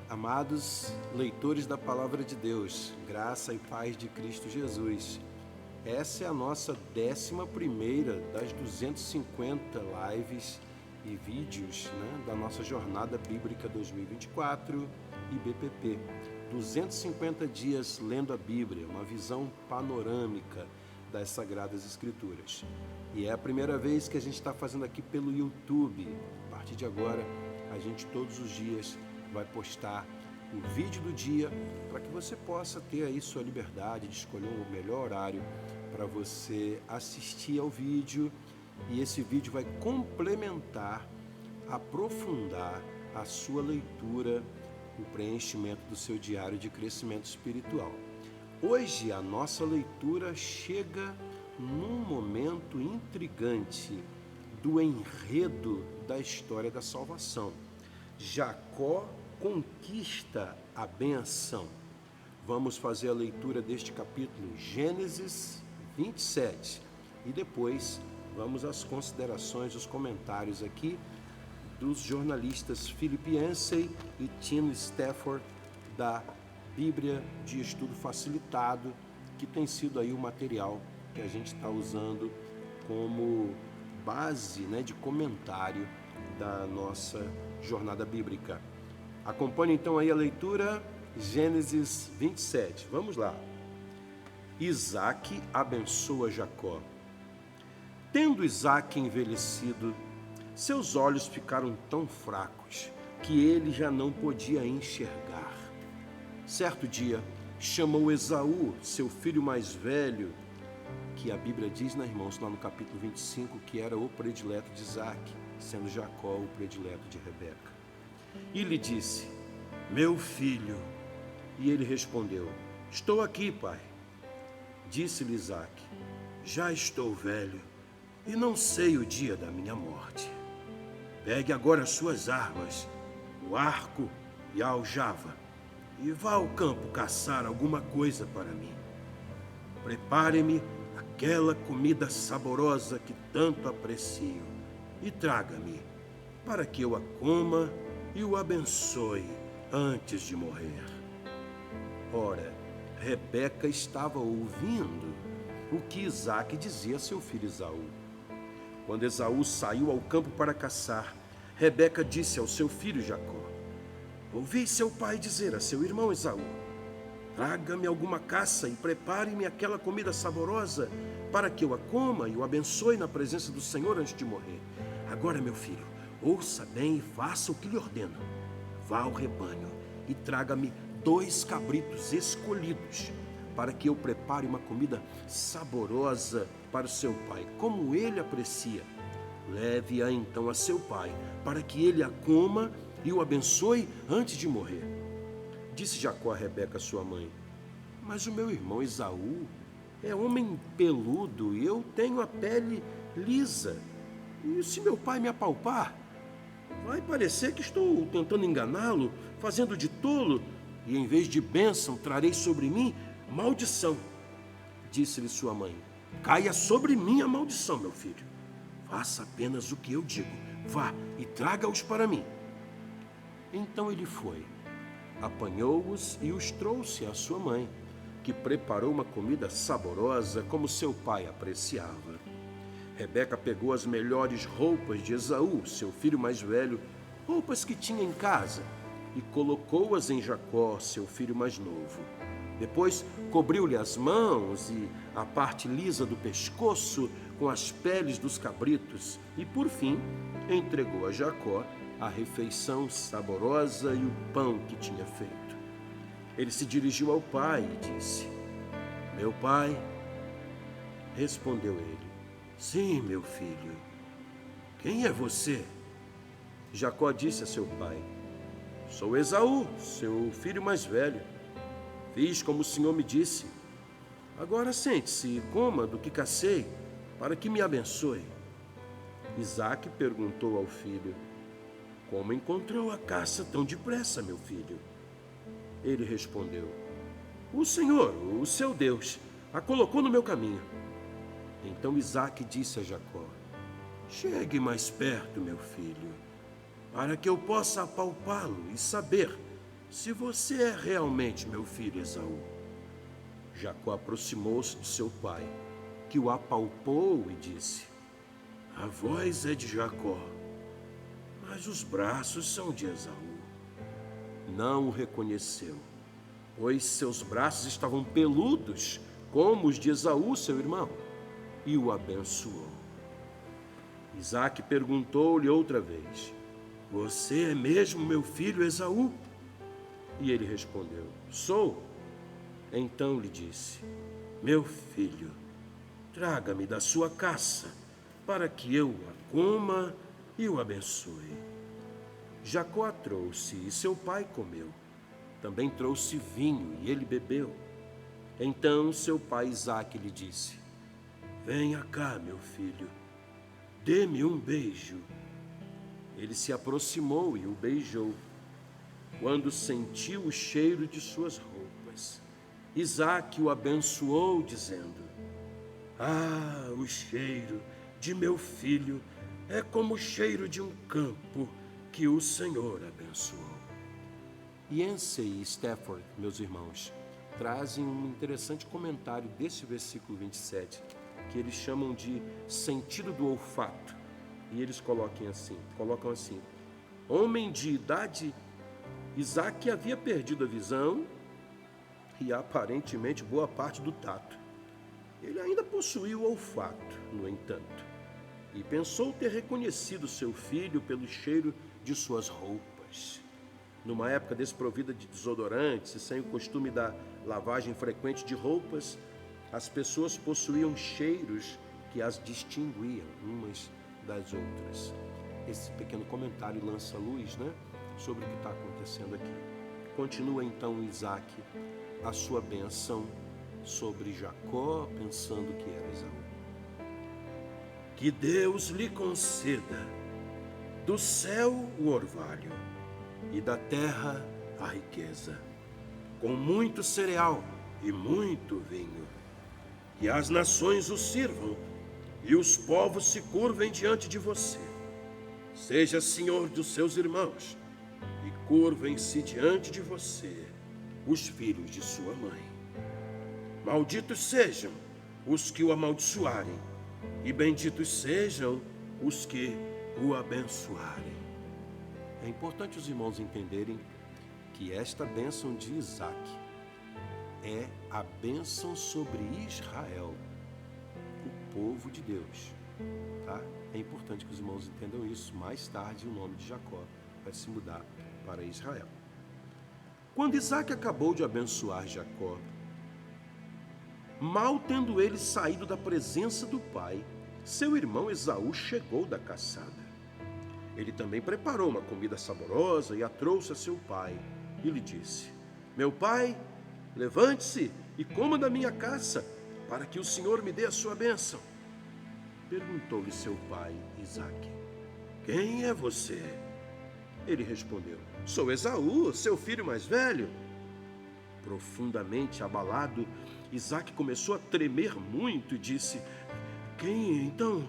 Amados leitores da Palavra de Deus, graça e paz de Cristo Jesus. Essa é a nossa 11ª das 250 lives e vídeos, da nossa Jornada Bíblica 2024 e BPP. 250 dias lendo a Bíblia, uma visão panorâmica das Sagradas Escrituras. E é a primeira vez que a gente está fazendo aqui pelo YouTube. A partir de agora, a gente todos os dias vai postar o vídeo do dia para que você possa ter aí sua liberdade de escolher o melhor horário para você assistir ao vídeo, e esse vídeo vai complementar, aprofundar a sua leitura, o preenchimento do seu diário de crescimento espiritual. Hoje a nossa leitura chega num momento intrigante do enredo da história da salvação. Jacó conquista a benção. Vamos fazer a leitura deste capítulo, Gênesis 27, e depois vamos às considerações, os comentários aqui dos jornalistas Philip Yancey e Tim Stafford da Bíblia de Estudo Facilitado, que tem sido aí o material que a gente está usando como base, de comentário da nossa jornada bíblica. Acompanhe então aí a leitura, Gênesis 27. Vamos lá. Isaque abençoa Jacó. Tendo Isaque envelhecido, seus olhos ficaram tão fracos que ele já não podia enxergar. Certo dia, chamou Esaú, seu filho mais velho, que a Bíblia diz, irmãos, lá no capítulo 25, que era o predileto de Isaque, sendo Jacó o predileto de Rebeca. E lhe disse: meu filho. E ele respondeu: estou aqui, pai. Disse-lhe Isaque: já estou velho e não sei o dia da minha morte. Pegue agora as suas armas, o arco e a aljava, e vá ao campo caçar alguma coisa para mim. Prepare-me aquela comida saborosa que tanto aprecio e traga-me, para que eu a coma e o abençoe antes de morrer. Ora, Rebeca estava ouvindo o que Isaque dizia a seu filho Esaú. Quando Esaú saiu ao campo para caçar, Rebeca disse ao seu filho Jacó: ouvi seu pai dizer a seu irmão Esaú: traga-me alguma caça e prepare-me aquela comida saborosa, para que eu a coma e o abençoe na presença do Senhor antes de morrer. Agora, meu filho, ouça bem e faça o que lhe ordeno. Vá ao rebanho e traga-me 2 cabritos escolhidos, para que eu prepare uma comida saborosa para o seu pai, como ele aprecia. Leve-a então a seu pai, para que ele a coma e o abençoe antes de morrer. Disse Jacó a Rebeca, sua mãe: mas o meu irmão Esaú é homem peludo e eu tenho a pele lisa. E se meu pai me apalpar, vai parecer que estou tentando enganá-lo, fazendo de tolo, e em vez de bênção trarei sobre mim maldição. Disse-lhe sua mãe: caia sobre mim a maldição, meu filho. Faça apenas o que eu digo. Vá e traga-os para mim. Então ele foi, apanhou-os e os trouxe à sua mãe, que preparou uma comida saborosa como seu pai apreciava. Rebeca pegou as melhores roupas de Esaú, seu filho mais velho, roupas que tinha em casa, e colocou-as em Jacó, seu filho mais novo. Depois cobriu-lhe as mãos e a parte lisa do pescoço com as peles dos cabritos e, por fim, entregou a Jacó a refeição saborosa e o pão que tinha feito. Ele se dirigiu ao pai e disse: meu pai. Respondeu ele: sim, meu filho. Quem é você? Jacó disse a seu pai: sou Esaú, seu filho mais velho. Fiz como o Senhor me disse. Agora sente-se e coma do que cacei, para que me abençoe. Isaque perguntou ao filho: como encontrou a caça tão depressa, meu filho? Ele respondeu: o Senhor, o seu Deus, a colocou no meu caminho. Então Isaque disse a Jacó: chegue mais perto, meu filho, para que eu possa apalpá-lo e saber se você é realmente meu filho Esaú. Jacó aproximou-se de seu pai, que o apalpou e disse: a voz é de Jacó, mas os braços são de Esaú. Não o reconheceu, pois seus braços estavam peludos, como os de Esaú, seu irmão, e o abençoou. Isaque perguntou-lhe outra vez: você é mesmo meu filho Esaú? E ele respondeu: sou. Então lhe disse: meu filho, traga-me da sua caça, para que eu a coma e o abençoe. Jacó a trouxe e seu pai comeu. Também trouxe vinho e ele bebeu. Então seu pai Isaque lhe disse: venha cá, meu filho, dê-me um beijo. Ele se aproximou e o beijou. Quando sentiu o cheiro de suas roupas, Isaque o abençoou, dizendo: ah, o cheiro de meu filho é como o cheiro de um campo que o Senhor abençoou. Yancey e Stafford, meus irmãos, trazem um interessante comentário desse versículo 27, que eles chamam de sentido do olfato. E eles colocam assim: homem de idade, Isaque havia perdido a visão e aparentemente boa parte do tato. Ele ainda possuía o olfato, no entanto, e pensou ter reconhecido seu filho pelo cheiro de suas roupas. Numa época desprovida de desodorantes e sem o costume da lavagem frequente de roupas, as pessoas possuíam cheiros que as distinguiam umas das outras. Esse pequeno comentário lança luz, sobre o que está acontecendo aqui. Continua então Isaque a sua bênção sobre Jacó, pensando que era Esaú. Que Deus lhe conceda do céu o orvalho e da terra a riqueza, com muito cereal e muito vinho. Que as nações o sirvam e os povos se curvem diante de você. Seja senhor dos seus irmãos e curvem-se diante de você os filhos de sua mãe. Malditos sejam os que o amaldiçoarem, e benditos sejam os que o abençoarem. É importante os irmãos entenderem que esta bênção de Isaque é a bênção sobre Israel, o povo de Deus. Tá? É importante que os irmãos entendam isso. Mais tarde o nome de Jacó vai se mudar para Israel. Quando Isaque acabou de abençoar Jacó, mal tendo ele saído da presença do pai, seu irmão Esaú chegou da caçada. Ele também preparou uma comida saborosa e a trouxe a seu pai. E lhe disse: meu pai, levante-se e coma da minha caça, para que o Senhor me dê a sua bênção. Perguntou-lhe seu pai, Isaque: quem é você? Ele respondeu: sou Esaú, seu filho mais velho. Profundamente abalado, Isaque começou a tremer muito e disse: quem então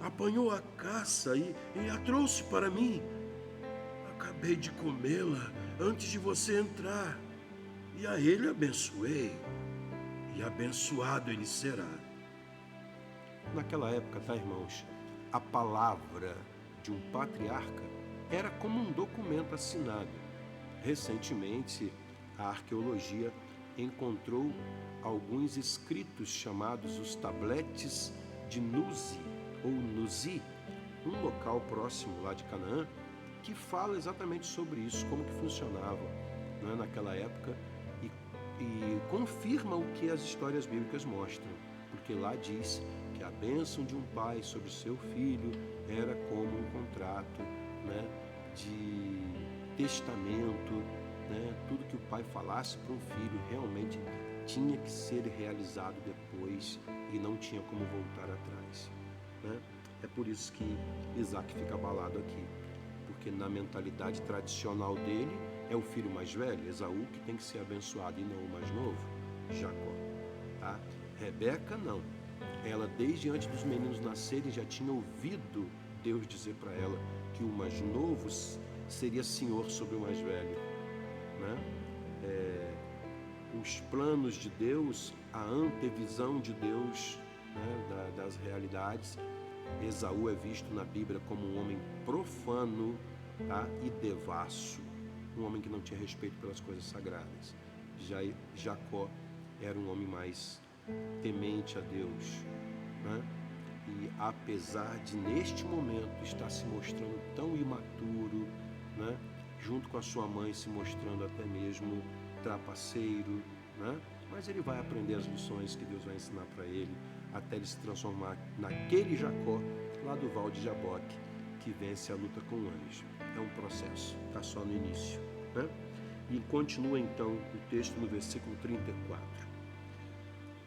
apanhou a caça e a trouxe para mim? Acabei de comê-la antes de você entrar, e a ele abençoei, e abençoado ele será. Naquela época, irmãos, a palavra de um patriarca era como um documento assinado. Recentemente, a arqueologia encontrou alguns escritos chamados os tabletes de Nuzi, ou Nuzi, um local próximo lá de Canaã, que fala exatamente sobre isso, como que funcionava naquela época, e confirma o que as histórias bíblicas mostram, porque lá diz que a bênção de um pai sobre seu filho era como um contrato, de testamento, tudo que o pai falasse para um filho realmente tinha que ser realizado depois e não tinha como voltar atrás. É por isso que Isaque fica abalado aqui, porque na mentalidade tradicional dele é o filho mais velho, Esaú, que tem que ser abençoado e não o mais novo, Jacó. Tá? Rebeca não, ela desde antes dos meninos nascerem já tinha ouvido Deus dizer para ela que o mais novo seria senhor sobre o mais velho. né? Os planos de Deus, a antevisão de Deus, né, das realidades. Esaú é visto na Bíblia como um homem profano, tá? E devasso, um homem que não tinha respeito pelas coisas sagradas. Já Jacó era um homem mais temente a Deus, né? E apesar de neste momento estar se mostrando tão imaturo, né? Junto com a sua mãe se mostrando até mesmo trapaceiro, né? Mas ele vai aprender as lições que Deus vai ensinar para ele, até ele se transformar naquele Jacó lá do Val de Jaboque, que vence a luta com o anjo. É um processo, está só no início, né? E continua então o texto no versículo 34.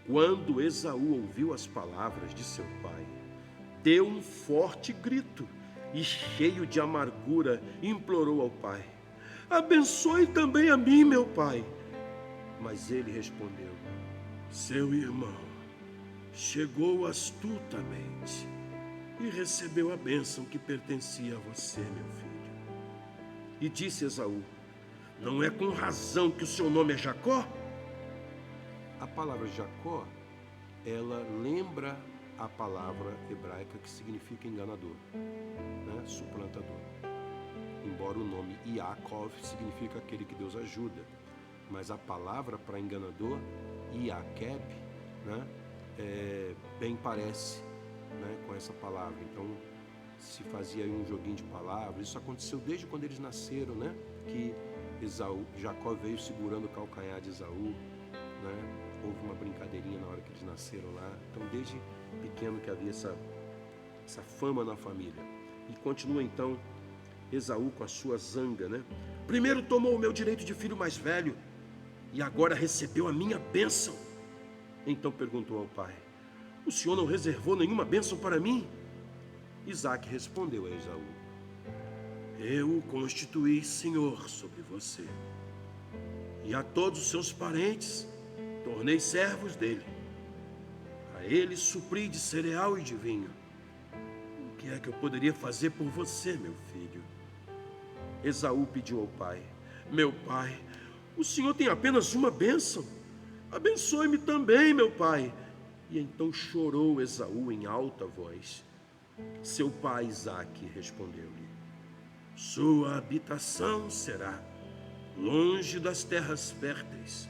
Quando Esaú ouviu as palavras de seu pai, deu um forte grito e, cheio de amargura, implorou ao pai: abençoe também a mim, meu pai. Mas ele respondeu: seu irmão chegou astutamente e recebeu a bênção que pertencia a você, meu filho. E disse Esaú: não é com razão que o seu nome é Jacó? A palavra Jacó, ela lembra a palavra hebraica que significa enganador, né? Suplantador. Embora o nome Yaakov significa aquele que Deus ajuda, mas a palavra para enganador, Iaqueb, né? Bem parece, né, com essa palavra. Então se fazia aí um joguinho de palavras. Isso aconteceu desde quando eles nasceram, né? Que Jacó veio segurando o calcanhar de Esaú, né? Houve uma brincadeirinha na hora que eles nasceram lá. Então desde pequeno que havia essa fama na família. E continua então Esaú com a sua zanga, né? Primeiro tomou o meu direito de filho mais velho e agora recebeu a minha bênção. Então perguntou ao pai: o senhor não reservou nenhuma bênção para mim? Isaque respondeu a Esaú: eu o constituí senhor sobre você, e a todos os seus parentes tornei servos dele. A ele supri de cereal e de vinho. O que é que eu poderia fazer por você, meu filho? Esaú pediu ao pai: meu pai, o senhor tem apenas uma bênção. Abençoe-me também, meu pai. E então chorou Esaú em alta voz. Seu pai Isaque respondeu-lhe: sua habitação será longe das terras férteis,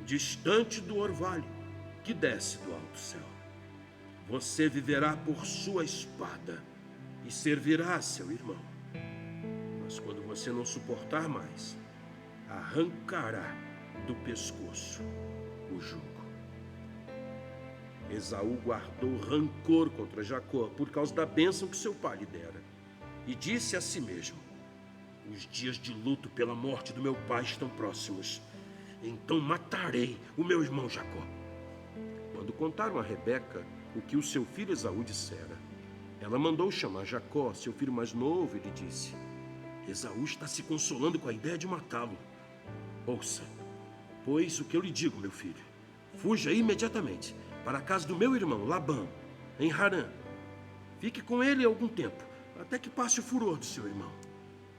distante do orvalho que desce do alto céu. Você viverá por sua espada e servirá a seu irmão. Mas quando você não suportar mais, arrancará do pescoço o jugo. Esaú guardou rancor contra Jacó por causa da bênção que seu pai lhe dera, e disse a si mesmo: os dias de luto pela morte do meu pai estão próximos, então matarei o meu irmão Jacó. Quando contaram a Rebeca o que o seu filho Esaú dissera, ela mandou chamar Jacó, seu filho mais novo, e lhe disse: Esaú está se consolando com a ideia de matá-lo. Ouça, pois, o que eu lhe digo, meu filho. Fuja imediatamente para a casa do meu irmão Labão, em Harã. Fique com ele algum tempo, até que passe o furor do seu irmão.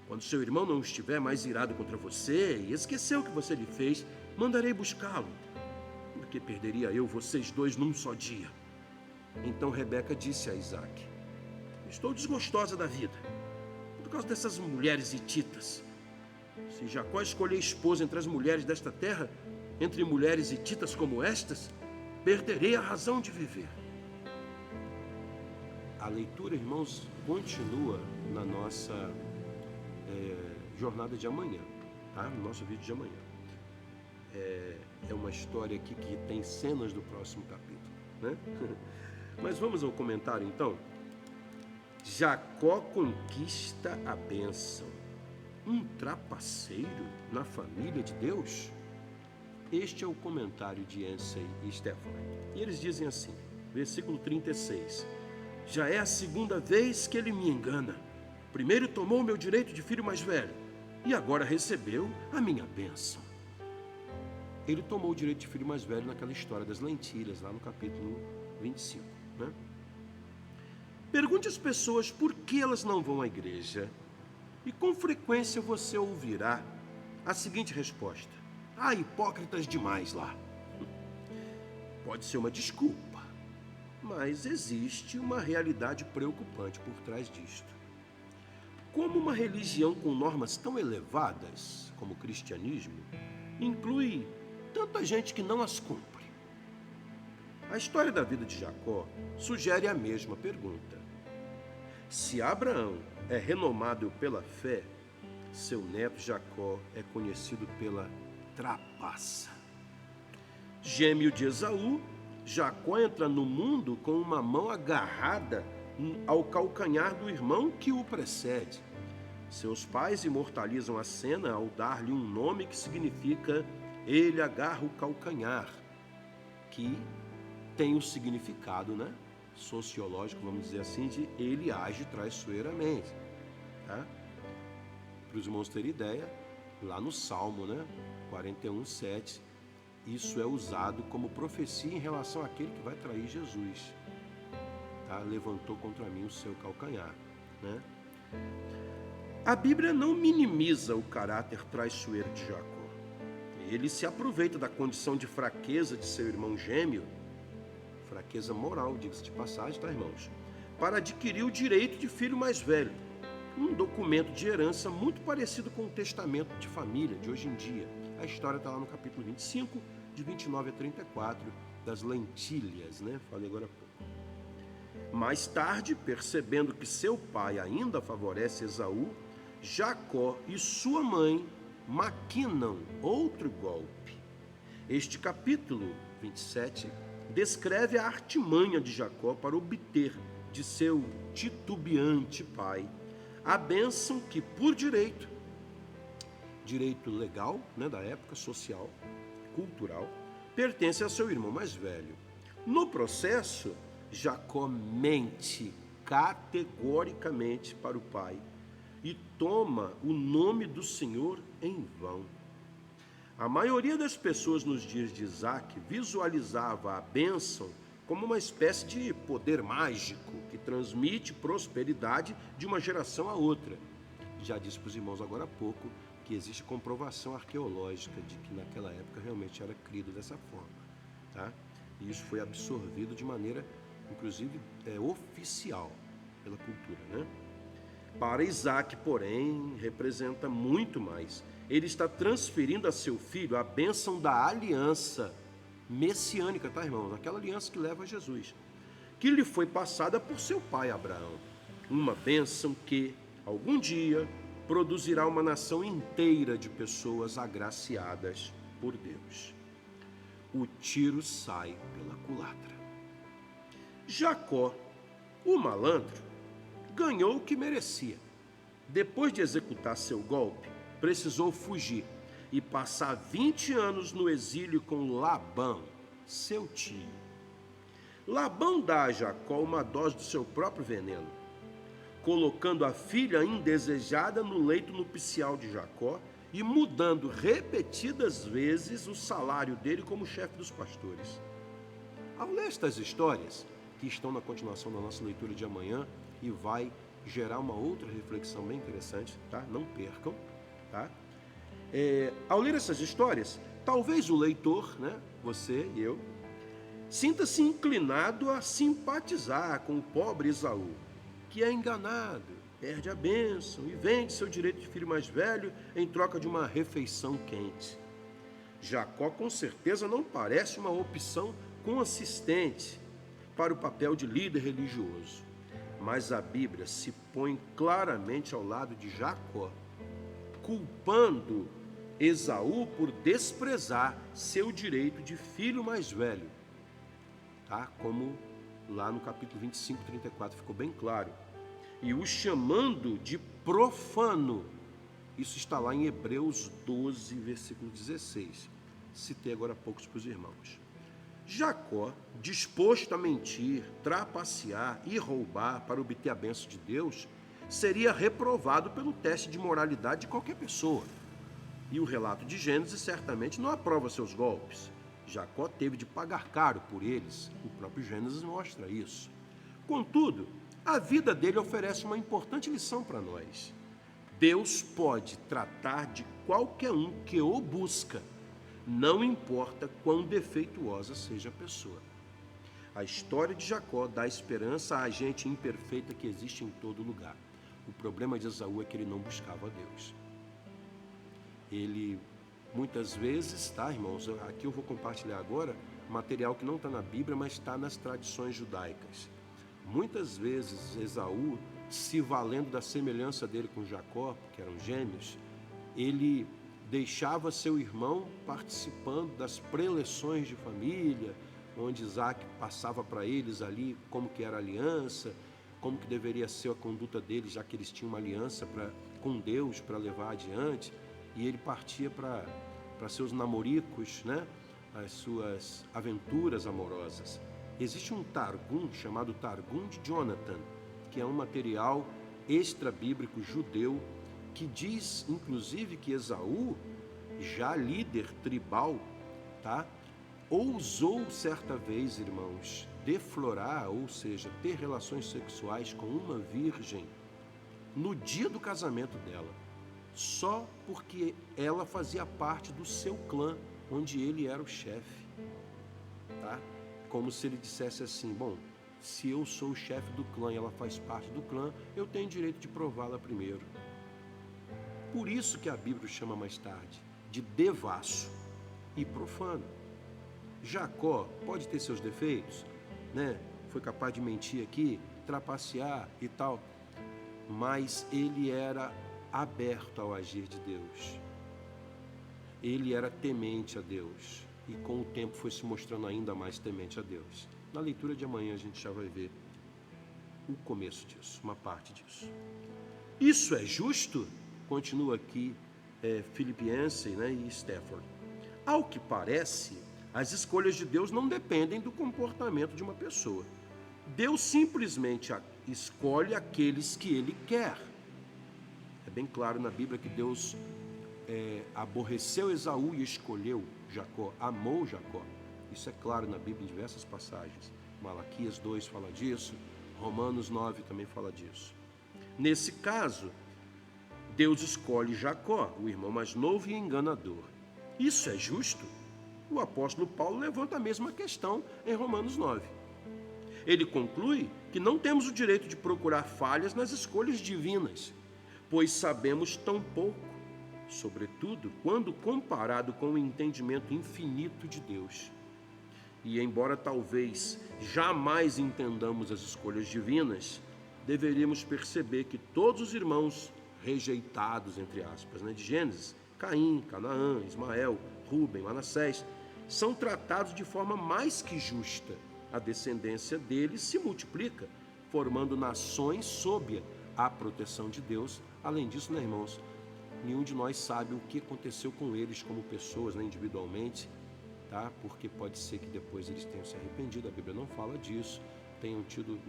Quando seu irmão não estiver mais irado contra você e esquecer o que você lhe fez, mandarei buscá-lo, porque perderia eu vocês dois num só dia. Então Rebeca disse a Isaque: estou desgostosa da vida, por causa dessas mulheres hititas. Se Jacó escolher esposa entre as mulheres desta terra, entre mulheres hititas como estas, perderei a razão de viver. A leitura, irmãos, continua na nossa jornada de amanhã, tá? No nosso vídeo de amanhã. É uma história aqui que tem cenas do próximo capítulo, né? Mas vamos ao comentário então. Jacó conquista a bênção. Um trapaceiro na família de Deus? Este é o comentário de Yancey e Stephanie. E eles dizem assim, versículo 36. Já é a segunda vez que ele me engana. Primeiro tomou o meu direito de filho mais velho e agora recebeu a minha bênção. Ele tomou o direito de filho mais velho naquela história das lentilhas, lá no capítulo 25, né? Pergunte às pessoas por que elas não vão à igreja e com frequência você ouvirá a seguinte resposta: hipócritas demais lá. Pode ser uma desculpa, mas existe uma realidade preocupante por trás disto. Como uma religião com normas tão elevadas como o cristianismo inclui tanta gente que não as cumpre? A história da vida de Jacó sugere a mesma pergunta. Se Abraão é renomado pela fé, seu neto Jacó é conhecido pela trapaça. Gêmeo de Esaú, Jacó entra no mundo com uma mão agarrada ao calcanhar do irmão que o precede. Seus pais imortalizam a cena ao dar-lhe um nome que significa ele agarra o calcanhar, que tem o significado, sociológico, vamos dizer assim, de ele age traiçoeiramente. Tá? Para os irmãos terem ideia, lá no Salmo 41:7, isso é usado como profecia em relação àquele que vai trair Jesus. Tá? Levantou contra mim o seu calcanhar. A Bíblia não minimiza o caráter traiçoeiro de Jacó. Ele se aproveita da condição de fraqueza de seu irmão gêmeo, fraqueza moral, diga-se de passagem, tá, irmãos? Para adquirir o direito de filho mais velho, um documento de herança muito parecido com o testamento de família de hoje em dia. A história está lá no capítulo 25, de 29 a 34, das lentilhas, Falei agora há pouco. Mais tarde, percebendo que seu pai ainda favorece Esaú, Jacó e sua mãe maquinam outro golpe. Este capítulo 27 descreve a artimanha de Jacó para obter de seu titubeante pai a bênção que, por direito legal, da época, social, cultural, pertence a seu irmão mais velho. No processo, Jacó mente categoricamente para o pai e toma o nome do Senhor em vão. A maioria das pessoas nos dias de Isaac visualizava a bênção como uma espécie de poder mágico que transmite prosperidade de uma geração a outra. Já disse para os irmãos agora há pouco que existe comprovação arqueológica de que naquela época realmente era crido dessa forma. Tá? E isso foi absorvido de maneira, inclusive, oficial pela cultura. Para Isaac, porém, representa muito mais. Ele está transferindo a seu filho a bênção da aliança messiânica, tá, irmãos? Aquela aliança que leva a Jesus, que lhe foi passada por seu pai Abraão. Uma bênção que, algum dia, produzirá uma nação inteira de pessoas agraciadas por Deus. O tiro sai pela culatra. Jacó, o malandro, ganhou o que merecia. Depois de executar seu golpe, precisou fugir e passar 20 anos no exílio com Labão, seu tio. Labão dá a Jacó uma dose do seu próprio veneno, colocando a filha indesejada no leito nupcial de Jacó e mudando repetidas vezes o salário dele como chefe dos pastores. Ao ler estas histórias, que estão na continuação da nossa leitura de amanhã e vai gerar uma outra reflexão bem interessante, tá? Não percam, tá? Ao ler essas histórias, talvez o leitor, você e eu, sinta-se inclinado a simpatizar com o pobre Esaú, que é enganado, perde a bênção e vende seu direito de filho mais velho em troca de uma refeição quente. Jacó, com certeza, não parece uma opção consistente para o papel de líder religioso, mas a Bíblia se põe claramente ao lado de Jacó, culpando Esaú por desprezar seu direito de filho mais velho, tá? Como lá no capítulo 25, 34 ficou bem claro, e o chamando de profano. Isso está lá em Hebreus 12, versículo 16. Citei agora há pouco para os irmãos. Jacó, disposto a mentir, trapacear e roubar para obter a bênção de Deus, seria reprovado pelo teste de moralidade de qualquer pessoa. E o relato de Gênesis certamente não aprova seus golpes. Jacó teve de pagar caro por eles. O próprio Gênesis mostra isso. Contudo, a vida dele oferece uma importante lição para nós. Deus pode tratar de qualquer um que o busca, não importa quão defeituosa seja a pessoa. A história de Jacó dá esperança à gente imperfeita que existe em todo lugar. O problema de Esaú é que ele não buscava Deus. Ele, muitas vezes, tá, irmãos? Aqui eu vou compartilhar agora material que não está na Bíblia, mas está nas tradições judaicas. Muitas vezes, Esaú, se valendo da semelhança dele com Jacó, que eram gêmeos, ele deixava seu irmão participando das preleções de família, onde Isaac passava para eles ali como que era a aliança, como que deveria ser a conduta deles, já que eles tinham uma aliança com Deus para levar adiante, e ele partia para seus namoricos, né? As suas aventuras amorosas. Existe um Targum chamado Targum de Jonathan, que é um material extra-bíblico judeu, que diz, inclusive, que Esaú, já líder tribal, tá? Ousou certa vez, irmãos, deflorar, ou seja, ter relações sexuais com uma virgem no dia do casamento dela, só porque ela fazia parte do seu clã, onde ele era o chefe, tá? Como se ele dissesse assim, bom, se eu sou o chefe do clã e ela faz parte do clã, eu tenho direito de prová-la primeiro. Por isso que a Bíblia chama mais tarde de devasso e profano. Jacó pode ter seus defeitos, né? Foi capaz de mentir aqui, trapacear e tal, mas ele era aberto ao agir de Deus. Ele era temente a Deus e com o tempo foi se mostrando ainda mais temente a Deus. Na leitura de amanhã a gente já vai ver o começo disso, uma parte disso. Isso é justo? Continua aqui Filipenses, né, e Stafford. Ao que parece, as escolhas de Deus não dependem do comportamento de uma pessoa. Deus simplesmente escolhe aqueles que Ele quer. É bem claro na Bíblia que Deus aborreceu Esaú e escolheu Jacó, amou Jacó. Isso é claro na Bíblia em diversas passagens. Malaquias 2 fala disso, Romanos 9 também fala disso. Nesse caso, Deus escolhe Jacó, o irmão mais novo e enganador. Isso é justo? O apóstolo Paulo levanta a mesma questão em Romanos 9. Ele conclui que não temos o direito de procurar falhas nas escolhas divinas, pois sabemos tão pouco, sobretudo quando comparado com o entendimento infinito de Deus. E embora talvez jamais entendamos as escolhas divinas, deveríamos perceber que todos os irmãos rejeitados, entre aspas, de Gênesis, Caim, Canaã, Ismael, Rúben, Manassés, são tratados de forma mais que justa. A descendência deles se multiplica, formando nações sob a proteção de Deus. Além disso, irmãos, nenhum de nós sabe o que aconteceu com eles como pessoas, individualmente, tá? Porque pode ser que depois eles tenham se arrependido, a Bíblia não fala disso, tenham tido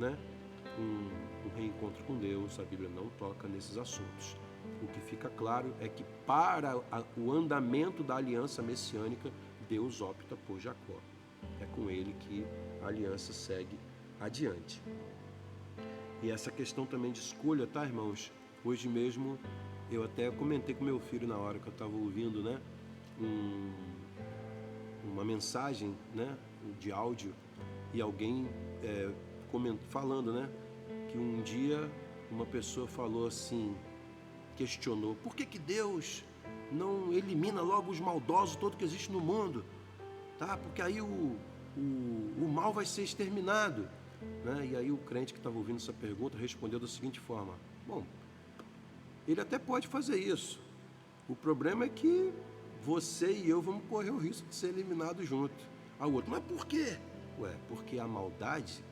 um reencontro com Deus, a Bíblia não toca nesses assuntos. O que fica claro é que para o andamento da aliança messiânica, Deus opta por Jacó. É com ele que a aliança segue adiante. E essa questão também de escolha, tá, irmãos? Hoje mesmo eu até comentei com meu filho na hora que eu estava ouvindo, uma mensagem, de áudio, e alguém falando, que um dia uma pessoa falou assim, questionou, por que Deus não elimina logo os maldosos todo que existe no mundo, tá? Porque aí o mal vai ser exterminado, E aí o crente que estava ouvindo essa pergunta respondeu da seguinte forma, bom, ele até pode fazer isso, o problema é que você e eu vamos correr o risco de ser eliminados junto. Ao outro, mas por quê? Porque a maldade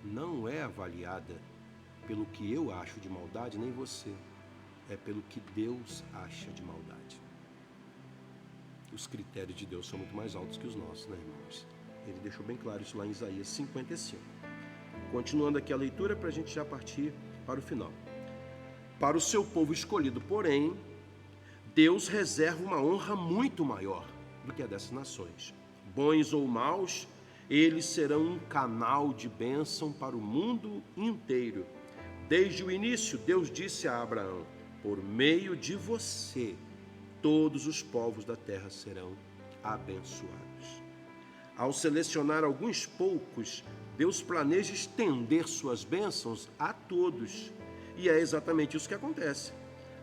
não é avaliada pelo que eu acho de maldade, nem você. É pelo que Deus acha de maldade. Os critérios de Deus são muito mais altos que os nossos, irmãos? Ele deixou bem claro isso lá em Isaías 55. Continuando aqui a leitura para a gente já partir para o final. Para o seu povo escolhido, porém, Deus reserva uma honra muito maior do que a dessas nações. Bons ou maus, eles serão um canal de bênção para o mundo inteiro. Desde o início, Deus disse a Abraão, Por meio de você, todos os povos da terra serão abençoados. Ao selecionar alguns poucos, Deus planeja estender suas bênçãos a todos. E é exatamente isso que acontece.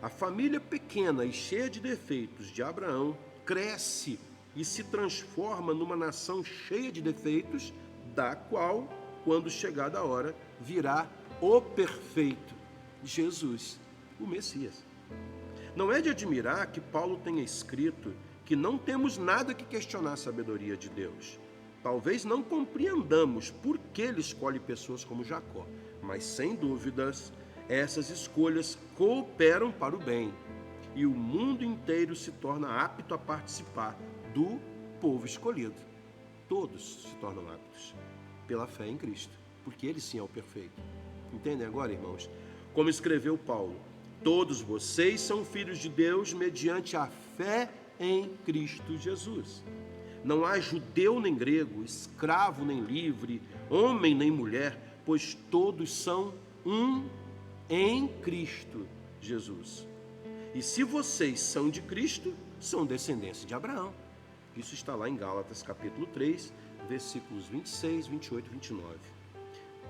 A família pequena e cheia de defeitos de Abraão cresce e se transforma numa nação cheia de defeitos, da qual, quando chegada a hora, virá o perfeito, Jesus, o Messias. Não é de admirar que Paulo tenha escrito que não temos nada que questionar a sabedoria de Deus. Talvez não compreendamos por que ele escolhe pessoas como Jacó, mas sem dúvidas, essas escolhas cooperam para o bem e o mundo inteiro se torna apto a participar do povo escolhido. Todos se tornam aptos pela fé em Cristo, porque ele sim é o perfeito. Entendem agora, irmãos? Como escreveu Paulo, todos vocês são filhos de Deus mediante a fé em Cristo Jesus. Não há judeu nem grego, escravo nem livre, homem nem mulher, pois todos são um em Cristo Jesus. E se vocês são de Cristo, são descendência de Abraão. Isso está lá em Gálatas capítulo 3, versículos 26, 28 e 29.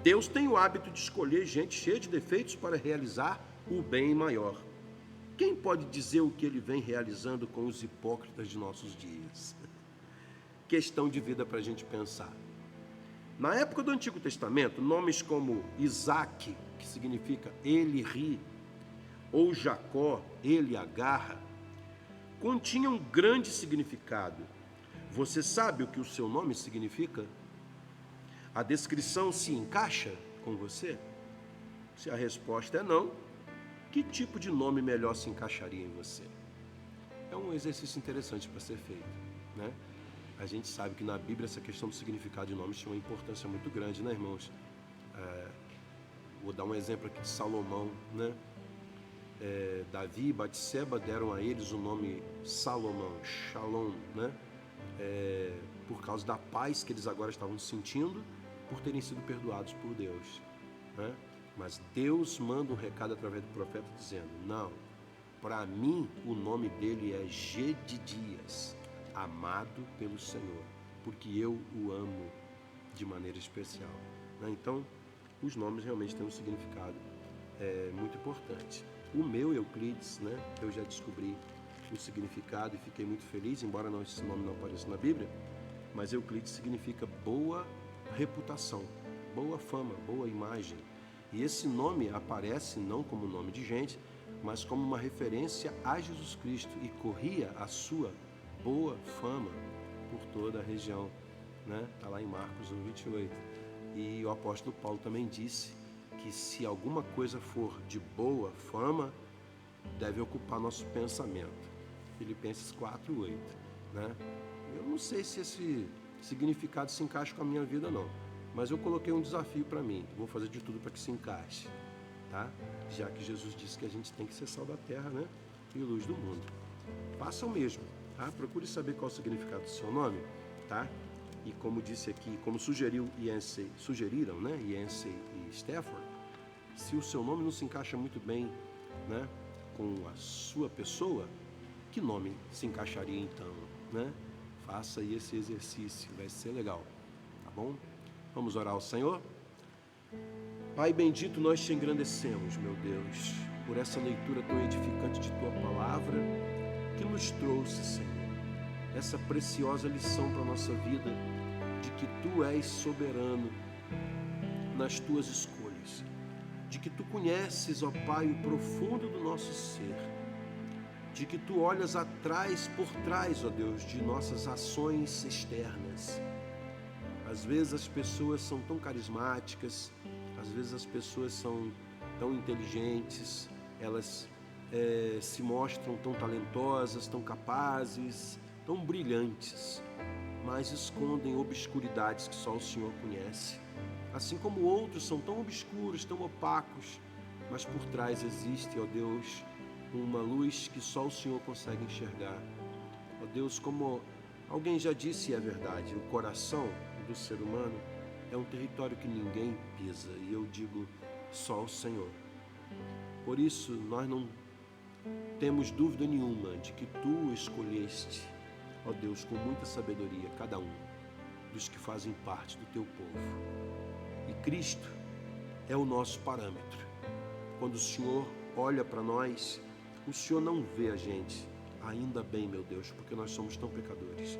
Deus tem o hábito de escolher gente cheia de defeitos para realizar o bem maior. Quem pode dizer o que ele vem realizando com os hipócritas de nossos dias? Questão de vida para a gente pensar. Na época do Antigo Testamento, nomes como Isaac, que significa ele ri, ou Jacó, ele agarra, continham grande significado. Você sabe o que o seu nome significa? A descrição se encaixa com você? Se a resposta é não, que tipo de nome melhor se encaixaria em você? É um exercício interessante para ser feito, né? A gente sabe que na Bíblia essa questão do significado de nomes tinha uma importância muito grande, né, irmãos? Vou dar um exemplo aqui de Salomão, né? Davi e Batseba deram a eles o nome Salomão, Shalom, né? Por causa da paz que eles agora estavam sentindo por terem sido perdoados por Deus, né? Mas Deus manda um recado através do profeta dizendo, não, para mim o nome dele é Gedidias, amado pelo Senhor, porque eu o amo de maneira especial, né? Então, os nomes realmente têm um significado muito importante. O meu, Euclides, né? Eu já descobri o significado e fiquei muito feliz, embora esse nome não apareça na Bíblia, mas Euclides significa boa reputação, boa fama, boa imagem. E esse nome aparece não como nome de gente, mas como uma referência a Jesus Cristo e corria a sua boa fama por toda a região, né? Está lá em Marcos 1:28. E o apóstolo Paulo também disse que se alguma coisa for de boa fama, deve ocupar nosso pensamento. Filipenses 4:8, né? Eu não sei se esse significado se encaixa com a minha vida, não. Mas eu coloquei um desafio para mim. Vou fazer de tudo para que se encaixe, tá? Já que Jesus disse que a gente tem que ser sal da terra, né? E luz do mundo. Faça o mesmo, tá? Procure saber qual é o significado do seu nome, tá? E como disse aqui, como sugeriram, né? Yancey e Stafford, se o seu nome não se encaixa muito bem, né? Com a sua pessoa, que nome se encaixaria então, né? Faça aí esse exercício, vai ser legal, tá bom? Vamos orar ao Senhor? Pai bendito, nós te engrandecemos, meu Deus, por essa leitura tão edificante de Tua Palavra, que nos trouxe, Senhor, essa preciosa lição para a nossa vida, de que Tu és soberano nas Tuas escolhas, de que Tu conheces, ó Pai, o profundo do nosso ser, de que Tu olhas atrás, por trás, ó Deus, de nossas ações externas. Às vezes as pessoas são tão carismáticas, às vezes as pessoas são tão inteligentes, elas se mostram tão talentosas, tão capazes, tão brilhantes, mas escondem obscuridades que só o Senhor conhece. Assim como outros são tão obscuros, tão opacos, mas por trás existe, ó Deus, uma luz que só o Senhor consegue enxergar. Ó Deus, como alguém já disse, e é verdade, o coração do ser humano é um território que ninguém pisa, e eu digo, só o Senhor. Por isso, nós não temos dúvida nenhuma de que Tu escolheste, ó Deus, com muita sabedoria, cada um dos que fazem parte do Teu povo. E Cristo é o nosso parâmetro. Quando o Senhor olha para nós, o Senhor não vê a gente, ainda bem, meu Deus, porque nós somos tão pecadores,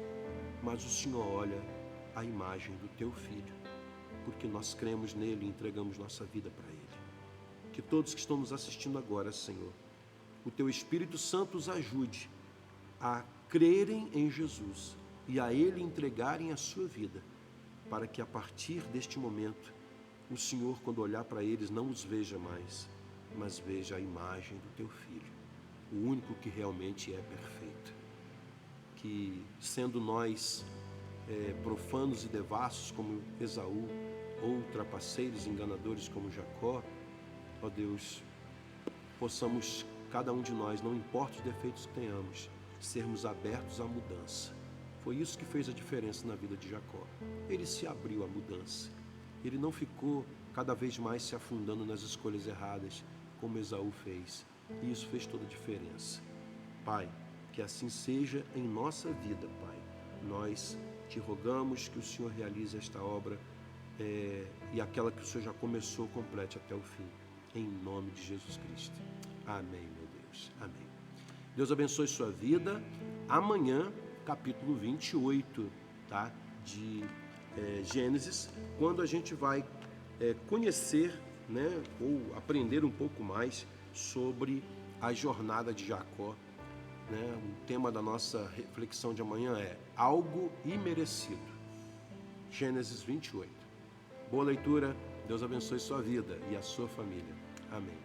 mas o Senhor olha a imagem do Teu Filho, porque nós cremos nele e entregamos nossa vida para Ele. Que todos que estão nos assistindo agora, Senhor, o Teu Espírito Santo os ajude a crerem em Jesus e a Ele entregarem a sua vida, para que a partir deste momento, o Senhor, quando olhar para eles, não os veja mais, mas veja a imagem do Teu Filho, o único que realmente é perfeito. Que, sendo nós profanos e devassos como Esaú, ou trapaceiros e enganadores como Jacó, ó Deus, possamos, cada um de nós, não importa os defeitos que tenhamos, sermos abertos à mudança. Foi isso que fez a diferença na vida de Jacó. Ele se abriu à mudança. Ele não ficou cada vez mais se afundando nas escolhas erradas, como Esaú fez. E isso fez toda a diferença. Pai, que assim seja em nossa vida, Pai. Nós Te rogamos que o Senhor realize esta obra e aquela que o Senhor já começou, complete até o fim. Em nome de Jesus Cristo. Amém, meu Deus. Amém. Deus abençoe sua vida. Amanhã, capítulo 28, tá? De Gênesis, quando a gente vai conhecer, né, ou aprender um pouco mais sobre a jornada de Jacó, né? O tema da nossa reflexão de amanhã é algo imerecido. Gênesis 28. Boa leitura, Deus abençoe sua vida e a sua família. Amém.